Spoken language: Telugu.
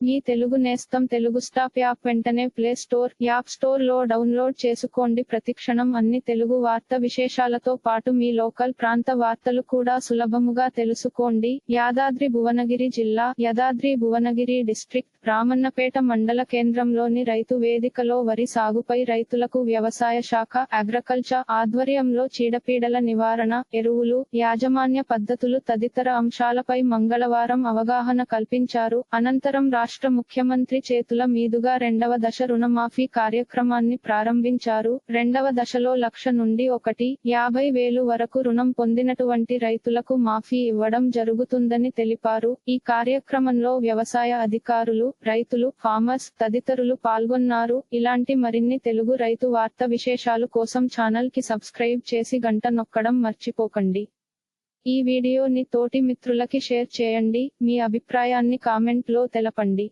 మీ తెలుగు నేస్తం తెలుగు స్టాప్ యాప్ వెంటనే ప్లే స్టోర్, యాప్ స్టోర్ లో డౌన్లోడ్ చేసుకోండి. ప్రతిక్షణం అన్ని తెలుగు వార్త విశేషాలతో పాటు మీ లోకల్ ప్రాంత వార్తలు కూడా సులభముగా తెలుసుకోండి. యాదాద్రి భువనగిరి జిల్లా, యాదాద్రి భువనగిరి డిస్ట్రిక్ట్, రామన్నపేట మండల కేంద్రంలోని రైతు వేదికలో వరి సాగుపై రైతులకు వ్యవసాయ శాఖ, అగ్రికల్చర్ ఆధ్వర్యంలో చీడపీడల నివారణ, ఎరువులు, యాజమాన్య పద్ధతులు తదితర అంశాలపై మంగళవారం అవగాహన కల్పించారు. అనంతరం రాష్ట్ర ముఖ్యమంత్రి చేతుల మీదుగా రెండవ దశ రుణమాఫీ కార్యక్రమాన్ని ప్రారంభించారు. రెండవ దశలో 1,00,000 నుండి 1,50,000 వరకు రుణం పొందినటువంటి రైతులకు మాఫీ ఇవ్వడం జరుగుతుందని తెలిపారు. ఈ కార్యక్రమంలో వ్యవసాయ అధికారులు, రైతులు, ఫార్మర్స్ తదితరులు పాల్గొన్నారు. ఇలాంటి మరిన్ని తెలుగు రైతు వార్త విశేషాలు కోసం ఛానల్ కి సబ్స్క్రైబ్ చేసి గంట నొక్కడం మర్చిపోకండి. ఈ వీడియోని తోటి మిత్రులకి షేర్ చేయండి. మీ అభిప్రాయాన్ని కామెంట్ లో తెలపండి.